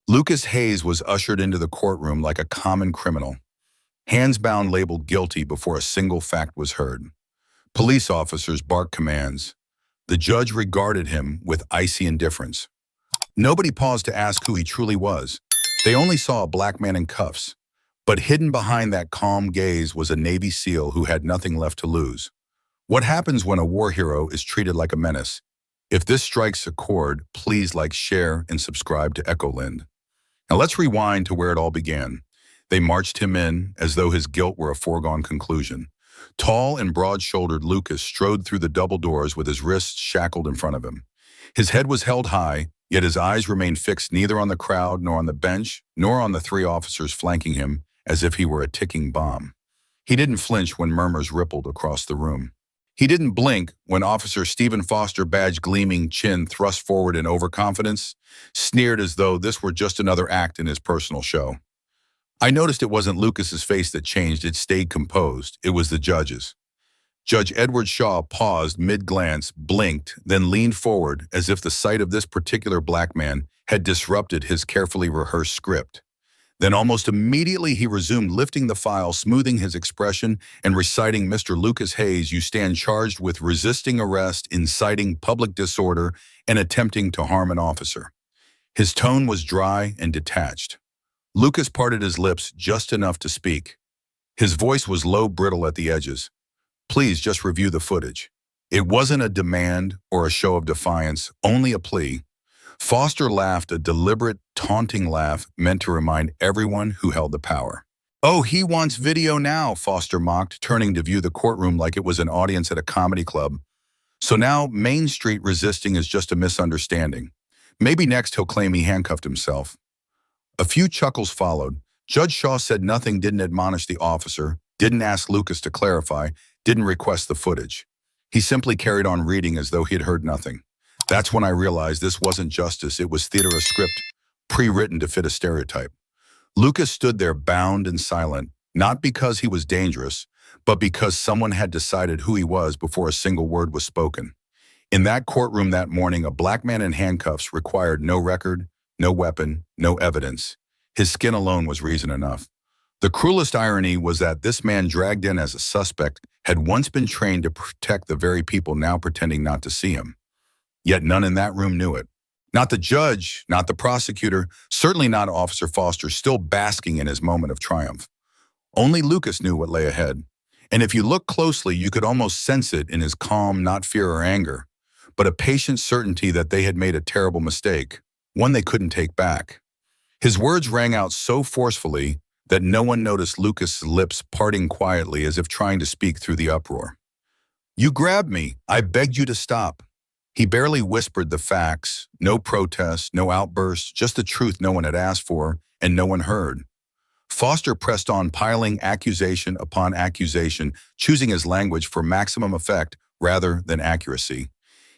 Lucas Hayes was ushered into the courtroom like a common criminal, hands bound labeled guilty before a single fact was heard. Police officers barked commands. The judge regarded him with icy indifference. Nobody paused to ask who he truly was. They only saw a black man in cuffs. But hidden behind that calm gaze was a Navy SEAL who had nothing left to lose. What happens when a war hero is treated like a menace? If this strikes a chord, please like, share, and subscribe to Echolind. Now let's rewind to where it all began. They marched him in as though his guilt were a foregone conclusion. Tall and broad-shouldered Lucas strode through the double doors with his wrists shackled in front of him. His head was held high, yet his eyes remained fixed neither on the crowd nor on the bench, nor on the three officers flanking him, as if he were a ticking bomb. He didn't flinch when murmurs rippled across the room. He didn't blink when Officer Stephen Foster, badge gleaming, chin thrust forward in overconfidence, sneered as though this were just another act in his personal show. I noticed it wasn't Lucas's face that changed, it stayed composed. It was the judge's. Judge Edward Shaw paused mid-glance, blinked, then leaned forward as if the sight of this particular black man had disrupted his carefully rehearsed script. Then almost immediately he resumed, lifting the file, smoothing his expression, and reciting, "Mr. Lucas Hayes, you stand charged with resisting arrest, inciting public disorder, and attempting to harm an officer." His tone was dry and detached. Lucas parted his lips just enough to speak. His voice was low, brittle at the edges. "Please just review the footage." It wasn't a demand or a show of defiance, only a plea. Foster laughed, a deliberate, taunting laugh meant to remind everyone who held the power. "Oh, he wants video now," Foster mocked, turning to view the courtroom like it was an audience at a comedy club. "So now Main Street resisting is just a misunderstanding. Maybe next he'll claim he handcuffed himself." A few chuckles followed. Judge Shaw said nothing, didn't admonish the officer, didn't ask Lucas to clarify, didn't request the footage. He simply carried on reading as though he had heard nothing. That's when I realized this wasn't justice, it was theater, a script pre-written to fit a stereotype. Lucas stood there bound and silent, not because he was dangerous, but because someone had decided who he was before a single word was spoken. In that courtroom that morning, a black man in handcuffs required no record, no weapon, no evidence. His skin alone was reason enough. The cruelest irony was that this man, dragged in as a suspect, had once been trained to protect the very people now pretending not to see him. Yet none in that room knew it. Not the judge, not the prosecutor, certainly not Officer Foster, still basking in his moment of triumph. Only Lucas knew what lay ahead. And if you look closely, you could almost sense it in his calm, not fear or anger, but a patient certainty that they had made a terrible mistake, one they couldn't take back. His words rang out so forcefully that no one noticed Lucas' lips parting quietly as if trying to speak through the uproar. "You grabbed me. I begged you to stop." He barely whispered the facts, no protest, no outburst, just the truth no one had asked for and no one heard. Foster pressed on, piling accusation upon accusation, choosing his language for maximum effect rather than accuracy.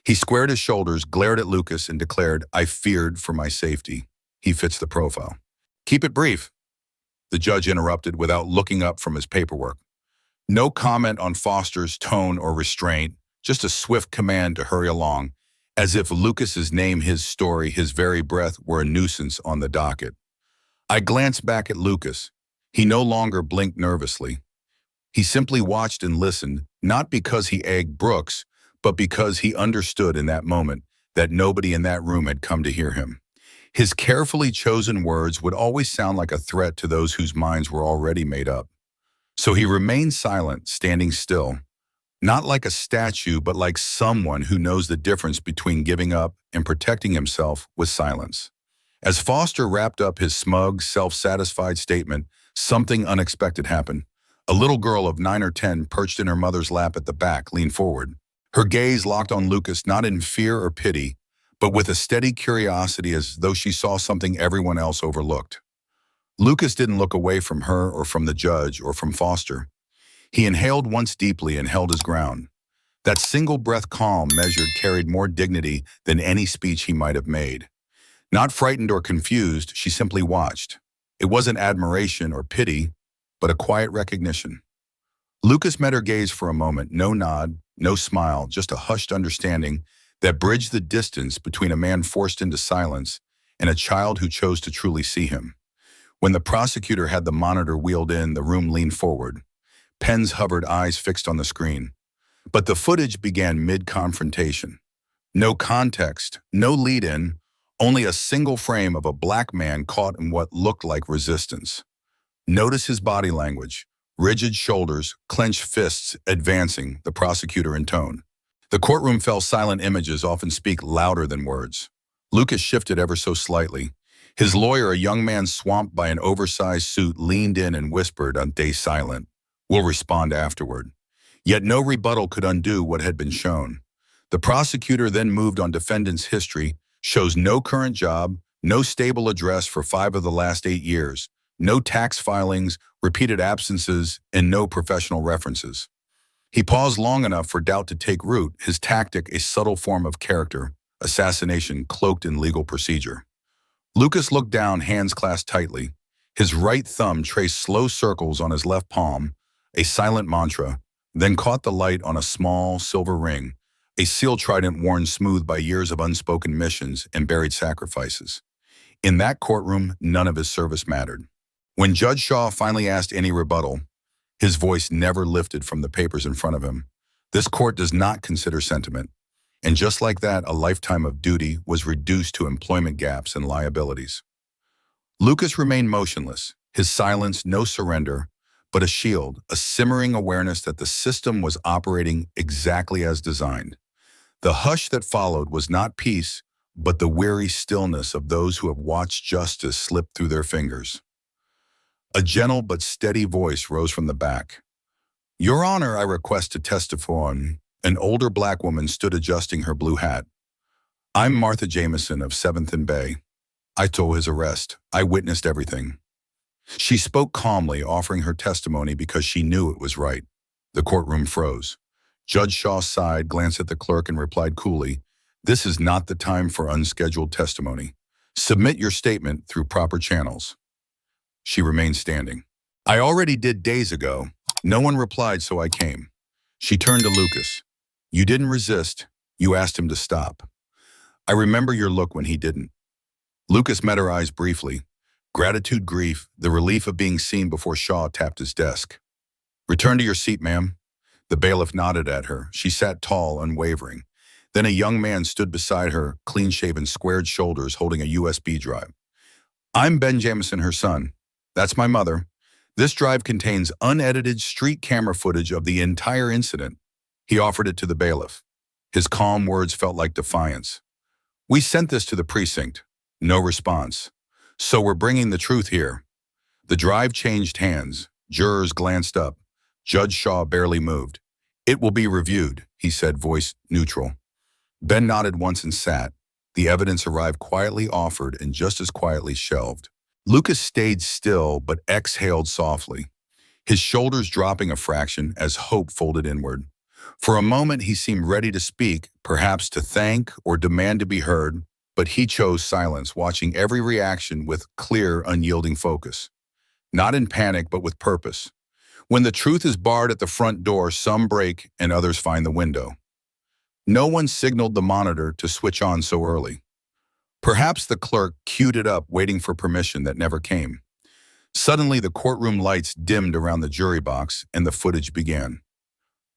He squared his shoulders, glared at Lucas, and declared, "I feared for my safety." He fits the profile. "Keep it brief," the judge interrupted without looking up from his paperwork. No comment on Foster's tone or restraint, just a swift command to hurry along, as if Lucas's name, his story, his very breath were a nuisance on the docket. I glanced back at Lucas. He no longer blinked nervously. He simply watched and listened, not because he egged Brooks, but because he understood in that moment that nobody in that room had come to hear him. His carefully chosen words would always sound like a threat to those whose minds were already made up. So he remained silent, standing still. Not like a statue, but like someone who knows the difference between giving up and protecting himself with silence. As Foster wrapped up his smug, self-satisfied statement, something unexpected happened. A little girl of 9 or 10, perched in her mother's lap at the back, leaned forward. Her gaze locked on Lucas, not in fear or pity, but with a steady curiosity, as though she saw something everyone else overlooked. Lucas didn't look away from her or from the judge or from Foster. He inhaled once deeply and held his ground. That single breath, calm, measured, carried more dignity than any speech he might have made. Not frightened or confused, she simply watched. It wasn't admiration or pity, but a quiet recognition. Lucas met her gaze for a moment, no nod, no smile, just a hushed understanding that bridged the distance between a man forced into silence and a child who chose to truly see him. When the prosecutor had the monitor wheeled in, the room leaned forward. Pens hovered, eyes fixed on the screen. But the footage began mid-confrontation. No context, no lead-in, only a single frame of a black man caught in what looked like resistance. Notice his body language, rigid shoulders, clenched fists advancing, the prosecutor intoned. The courtroom fell silent. Images often speak louder than words. Lucas shifted ever so slightly. His lawyer, a young man swamped by an oversized suit, leaned in and whispered, "Stay silent. We'll respond afterward." Yet no rebuttal could undo what had been shown. The prosecutor then moved on. Defendant's history shows no current job, no stable address for 5 of the last 8 years, no tax filings, repeated absences, and no professional references. He paused long enough for doubt to take root, his tactic a subtle form of character, assassination cloaked in legal procedure. Lucas looked down, hands clasped tightly. His right thumb traced slow circles on his left palm, a silent mantra, then caught the light on a small silver ring, a seal trident worn smooth by years of unspoken missions and buried sacrifices. In that courtroom, none of his service mattered. When Judge Shaw finally asked any rebuttal, his voice never lifted from the papers in front of him. This court does not consider sentiment. And just like that, a lifetime of duty was reduced to employment gaps and liabilities. Lucas remained motionless, his silence no surrender, but a shield, a simmering awareness that the system was operating exactly as designed. The hush that followed was not peace, but the weary stillness of those who have watched justice slip through their fingers. A gentle but steady voice rose from the back. "Your Honor, I request to testify." An older black woman stood adjusting her blue hat. "I'm Martha Jameson of 7th and Bay. I saw his arrest. I witnessed everything." She spoke calmly, offering her testimony because she knew it was right. The courtroom froze. Judge Shaw sighed, glanced at the clerk, and replied coolly, "This is not the time for unscheduled testimony. Submit your statement through proper channels." She remained standing. "I already did days ago. No one replied, so I came." She turned to Lucas. "You didn't resist. You asked him to stop. I remember your look when he didn't." Lucas met her eyes briefly. Gratitude, grief, the relief of being seen before Shaw tapped his desk. "Return to your seat, ma'am." The bailiff nodded at her. She sat tall, unwavering. Then a young man stood beside her, clean-shaven, squared shoulders, holding a USB drive. "I'm Ben Jameson, her son. That's my mother. This drive contains unedited street camera footage of the entire incident." He offered it to the bailiff. His calm words felt like defiance. "We sent this to the precinct." No response. "So we're bringing the truth here." The drive changed hands. Jurors glanced up. Judge Shaw barely moved. "It will be reviewed," he said, voice neutral. Ben nodded once and sat. The evidence arrived, quietly offered, and just as quietly shelved. Lucas stayed still but exhaled softly, his shoulders dropping a fraction as hope folded inward. For a moment he seemed ready to speak, perhaps to thank or demand to be heard, but he chose silence, watching every reaction with clear, unyielding focus. Not in panic, but with purpose. When the truth is barred at the front door, some break and others find the window. No one signaled the monitor to switch on so early. Perhaps the clerk queued it up, waiting for permission that never came. Suddenly, the courtroom lights dimmed around the jury box, and the footage began.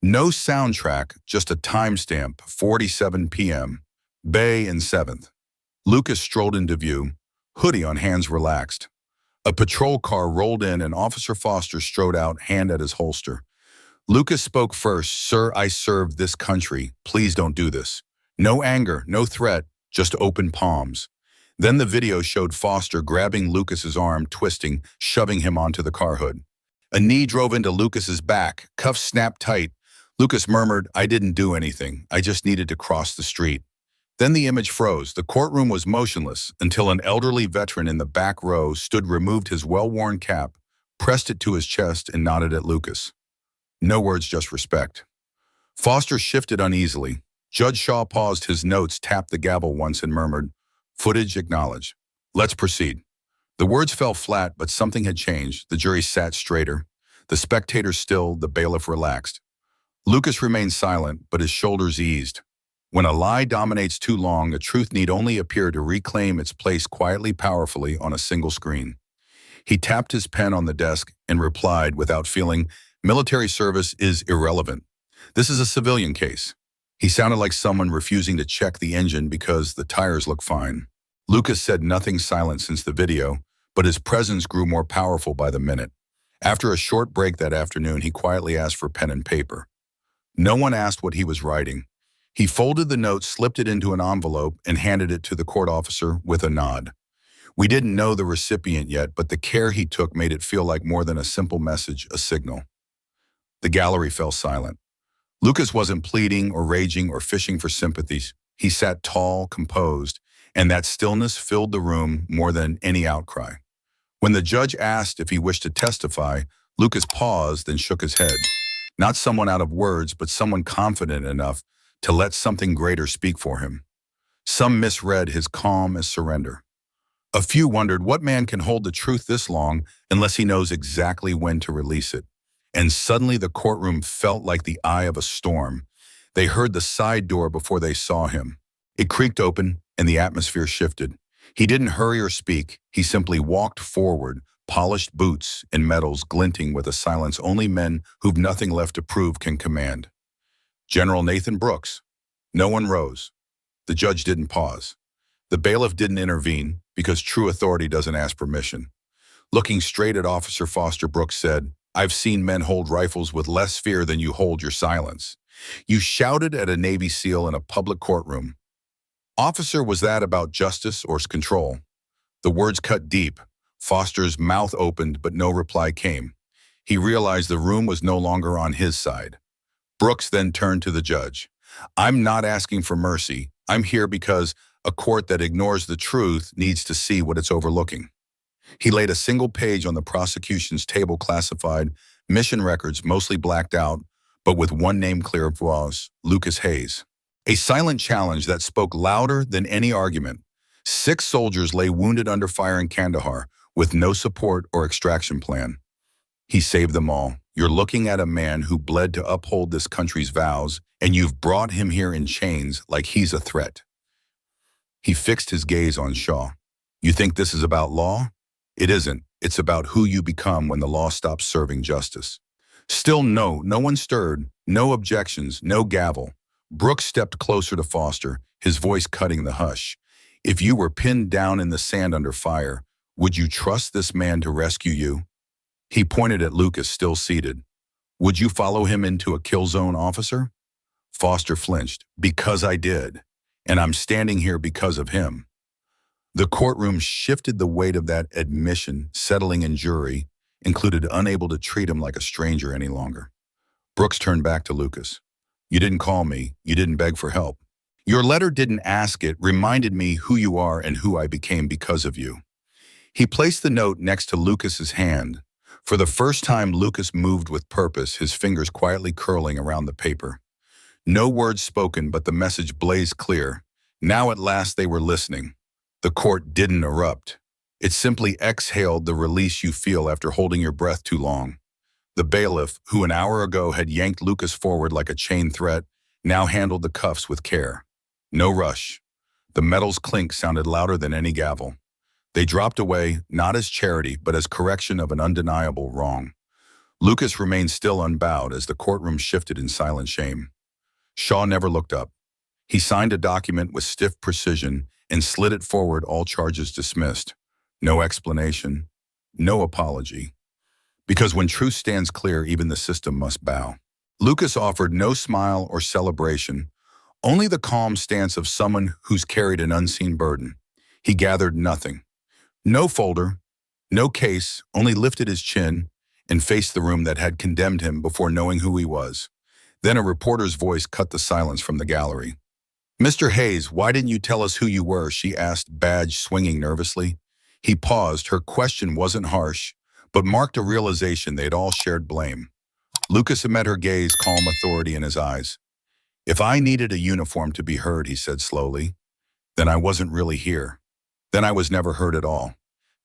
No soundtrack, just a timestamp, 47 p.m., Bay and 7th. Lucas strolled into view, hoodie on, hands relaxed. A patrol car rolled in, and Officer Foster strode out, hand at his holster. Lucas spoke first. "Sir, I serve this country. Please don't do this." No anger, no threat, just open palms. Then the video showed Foster grabbing Lucas's arm, twisting, shoving him onto the car hood. A knee drove into Lucas's back, cuffs snapped tight. Lucas murmured, "I didn't do anything. I just needed to cross the street." Then the image froze. The courtroom was motionless until an elderly veteran in the back row stood, removed his well-worn cap, pressed it to his chest, and nodded at Lucas. No words, just respect. Foster shifted uneasily. Judge Shaw paused his notes, tapped the gavel once, and murmured, "Footage acknowledged. Let's proceed." The words fell flat, but something had changed. The jury sat straighter. The spectators stilled, the bailiff relaxed. Lucas remained silent, but his shoulders eased. When a lie dominates too long, the truth need only appear to reclaim its place quietly, powerfully on a single screen. He tapped his pen on the desk and replied without feeling, "Military service is irrelevant. This is a civilian case." He sounded like someone refusing to check the engine because the tires look fine. Lucas said nothing silent since the video, but his presence grew more powerful by the minute. After a short break that afternoon, he quietly asked for pen and paper. No one asked what he was writing. He folded the note, slipped it into an envelope, and handed it to the court officer with a nod. We didn't know the recipient yet, but the care he took made it feel like more than a simple message, a signal. The gallery fell silent. Lucas wasn't pleading or raging or fishing for sympathies. He sat tall, composed, and that stillness filled the room more than any outcry. When the judge asked if he wished to testify, Lucas paused, then shook his head. Not someone out of words, but someone confident enough to let something greater speak for him. Some misread his calm as surrender. A few wondered what man can hold the truth this long unless he knows exactly when to release it. And suddenly the courtroom felt like the eye of a storm. They heard the side door before they saw him. It creaked open and the atmosphere shifted. He didn't hurry or speak. He simply walked forward, polished boots and medals glinting with a silence only men who've nothing left to prove can command. General Nathan Brooks. No one rose. The judge didn't pause. The bailiff didn't intervene because true authority doesn't ask permission. Looking straight at Officer Foster, Brooks said, "I've seen men hold rifles with less fear than you hold your silence. You shouted at a Navy SEAL in a public courtroom. Officer, was that about justice or control?" The words cut deep. Foster's mouth opened, but no reply came. He realized the room was no longer on his side. Brooks then turned to the judge. "I'm not asking for mercy. I'm here because a court that ignores the truth needs to see what it's overlooking." He laid a single page on the prosecution's table, classified mission records, mostly blacked out, but with one name clear of was Lucas Hayes. A silent challenge that spoke louder than any argument. 6 soldiers lay wounded under fire in Kandahar with no support or extraction plan. He saved them all. You're looking at a man who bled to uphold this country's vows, and you've brought him here in chains like he's a threat. He fixed his gaze on Shaw. "You think this is about law? It isn't. It's about who you become when the law stops serving justice." Still no one stirred, no objections, no gavel. Brooks stepped closer to Foster, his voice cutting the hush. "If you were pinned down in the sand under fire, would you trust this man to rescue you?" He pointed at Lucas, still seated. "Would you follow him into a kill zone, officer?" Foster flinched. "Because I did. And I'm standing here because of him." The courtroom shifted, the weight of that admission, settling in jury, included, unable to treat him like a stranger any longer. Brooks turned back to Lucas. "You didn't call me. You didn't beg for help. Your letter didn't ask. It reminded me who you are and who I became because of you." He placed the note next to Lucas's hand. For the first time, Lucas moved with purpose, his fingers quietly curling around the paper. No words spoken, but the message blazed clear. Now at last they were listening. The court didn't erupt. It simply exhaled the release you feel after holding your breath too long. The bailiff, who an hour ago had yanked Lucas forward like a chain threat, now handled the cuffs with care. No rush. The metal's clink sounded louder than any gavel. They dropped away, not as charity, but as correction of an undeniable wrong. Lucas remained still, unbowed, as the courtroom shifted in silent shame. Shaw never looked up. He signed a document with stiff precision and slid it forward, all charges dismissed. No explanation, no apology. Because when truth stands clear, even the system must bow. Lucas offered no smile or celebration, only the calm stance of someone who's carried an unseen burden. He gathered nothing. No folder, no case, only lifted his chin and faced the room that had condemned him before knowing who he was. Then a reporter's voice cut the silence from the gallery. "Mr. Hayes, why didn't you tell us who you were?" she asked, badge swinging nervously. He paused. Her question wasn't harsh, but marked a realization they'd all shared blame. Lucas met her gaze, calm authority in his eyes. "If I needed a uniform to be heard," he said slowly, "then I wasn't really here. Then I was never heard at all."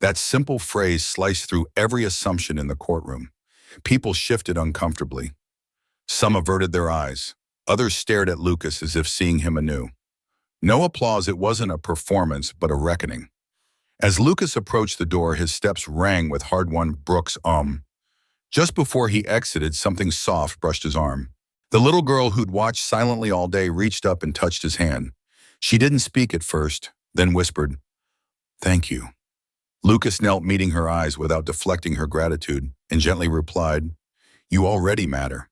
That simple phrase sliced through every assumption in the courtroom. People shifted uncomfortably. Some averted their eyes. Others stared at Lucas as if seeing him anew. No applause, it wasn't a performance, but a reckoning. As Lucas approached the door, his steps rang with hard-won Brooks' Just before he exited, something soft brushed his arm. The little girl who'd watched silently all day reached up and touched his hand. She didn't speak at first, then whispered, "Thank you." Lucas knelt, meeting her eyes without deflecting her gratitude, and gently replied, "You already matter."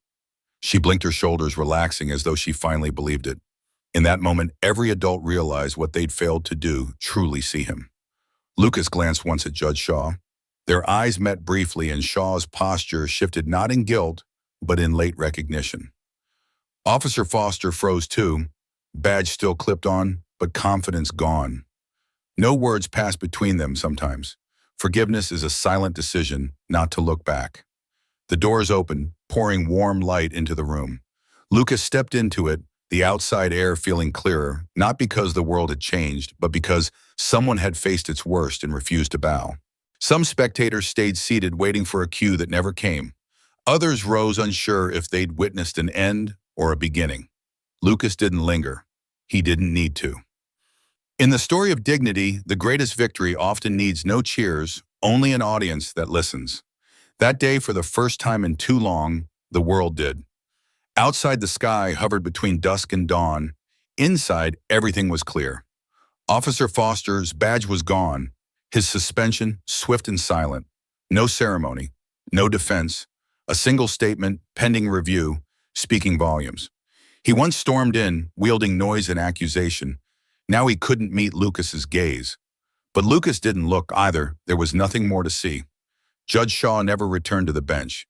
She blinked her shoulders, relaxing as though she finally believed it. In that moment, every adult realized what they'd failed to do, truly see him. Lucas glanced once at Judge Shaw. Their eyes met briefly, and Shaw's posture shifted not in guilt, but in late recognition. Officer Foster froze too, badge still clipped on, but confidence gone. No words passed between them sometimes. Forgiveness is a silent decision not to look back. The doors opened, pouring warm light into the room. Lucas stepped into it, the outside air feeling clearer, not because the world had changed, but because someone had faced its worst and refused to bow. Some spectators stayed seated, waiting for a cue that never came. Others rose, unsure if they'd witnessed an end or a beginning. Lucas didn't linger. He didn't need to. In the story of dignity, the greatest victory often needs no cheers, only an audience that listens. That day, for the first time in too long, the world did. Outside, the sky hovered between dusk and dawn. Inside, everything was clear. Officer Foster's badge was gone, his suspension swift and silent. No ceremony, no defense, a single statement, pending review, speaking volumes. He once stormed in, wielding noise and accusation. Now he couldn't meet Lucas's gaze. But Lucas didn't look either. There was nothing more to see. Judge Shaw never returned to the bench.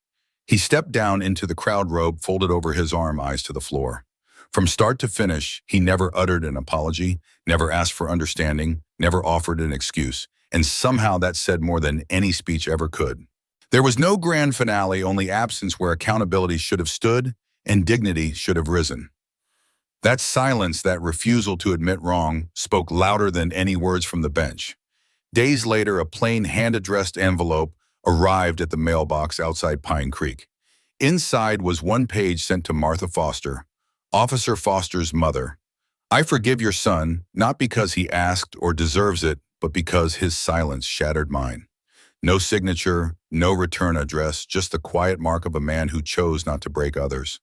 He stepped down into the crowd, robe folded over his arm, eyes to the floor. From start to finish, he never uttered an apology, never asked for understanding, never offered an excuse, and somehow that said more than any speech ever could. There was no grand finale, only absence where accountability should have stood and dignity should have risen. That silence, that refusal to admit wrong, spoke louder than any words from the bench. Days later, a plain hand-addressed envelope arrived at the mailbox outside Pine Creek. Inside was one page sent to Martha Foster, Officer Foster's mother. "I forgive your son, not because he asked or deserves it, but because his silence shattered mine." No signature, no return address, just the quiet mark of a man who chose not to break others.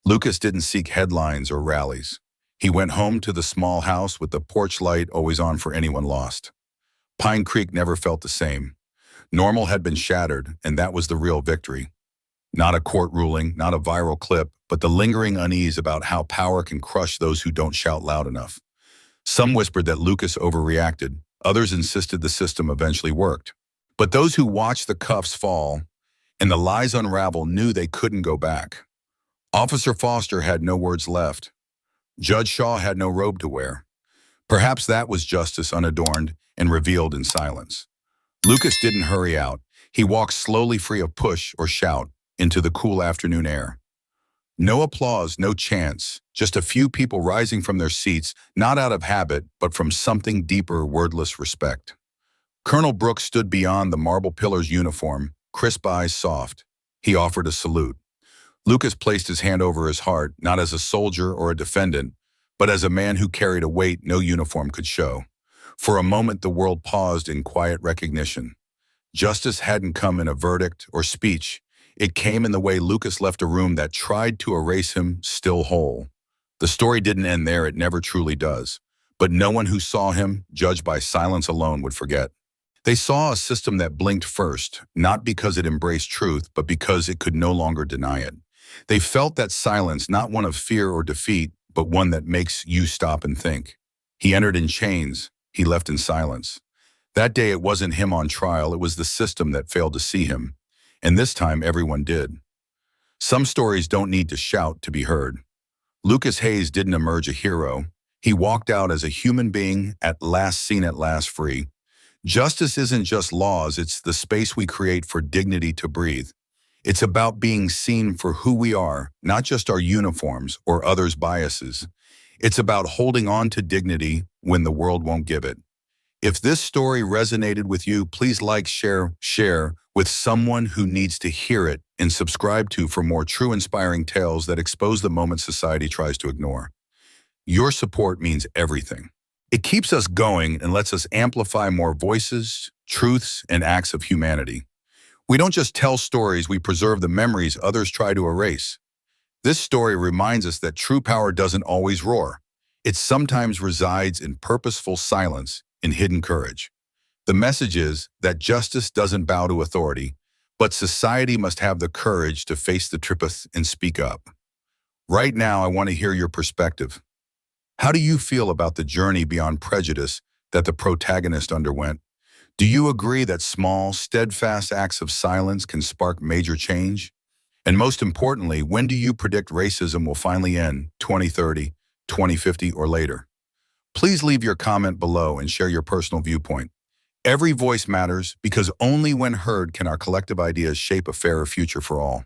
Lucas didn't seek headlines or rallies. He went home to the small house with the porch light always on for anyone lost. Pine Creek never felt the same. Normal had been shattered, and that was the real victory. Not a court ruling, not a viral clip, but the lingering unease about how power can crush those who don't shout loud enough. Some whispered that Lucas overreacted. Others insisted the system eventually worked. But those who watched the cuffs fall and the lies unravel knew they couldn't go back. Officer Foster had no words left. Judge Shaw had no robe to wear. Perhaps that was justice unadorned and revealed in silence. Lucas didn't hurry out. He walked slowly, free of push or shout, into the cool afternoon air. No applause, no chants, just a few people rising from their seats, not out of habit, but from something deeper, wordless respect. Colonel Brooks stood beyond the marble pillar's uniform, crisp eyes soft. He offered a salute. Lucas placed his hand over his heart, not as a soldier or a defendant, but as a man who carried a weight no uniform could show. For a moment, the world paused in quiet recognition. Justice hadn't come in a verdict or speech. It came in the way Lucas left a room that tried to erase him still whole. The story didn't end there, it never truly does. But no one who saw him, judged by silence alone, would forget. They saw a system that blinked first, not because it embraced truth, but because it could no longer deny it. They felt that silence, not one of fear or defeat, but one that makes you stop and think. He entered in chains. He left in silence. That day, it wasn't him on trial. It was the system that failed to see him. And this time, everyone did. Some stories don't need to shout to be heard. Lucas Hayes didn't emerge a hero. He walked out as a human being, at last seen, at last free. Justice isn't just laws, it's the space we create for dignity to breathe. It's about being seen for who we are, not just our uniforms or others' biases. It's about holding on to dignity when the world won't give it. If this story resonated with you, please like, share with someone who needs to hear it and subscribe to for more true inspiring tales that expose the moments society tries to ignore. Your support means everything. It keeps us going and lets us amplify more voices, truths, and acts of humanity. We don't just tell stories, we preserve the memories others try to erase. This story reminds us that true power doesn't always roar. It sometimes resides in purposeful silence and hidden courage. The message is that justice doesn't bow to authority, but society must have the courage to face the truth and speak up. Right now, I want to hear your perspective. How do you feel about the journey beyond prejudice that the protagonist underwent? Do you agree that small, steadfast acts of silence can spark major change? And most importantly, when do you predict racism will finally end, 2030, 2050, or later? Please leave your comment below and share your personal viewpoint. Every voice matters because only when heard can our collective ideas shape a fairer future for all.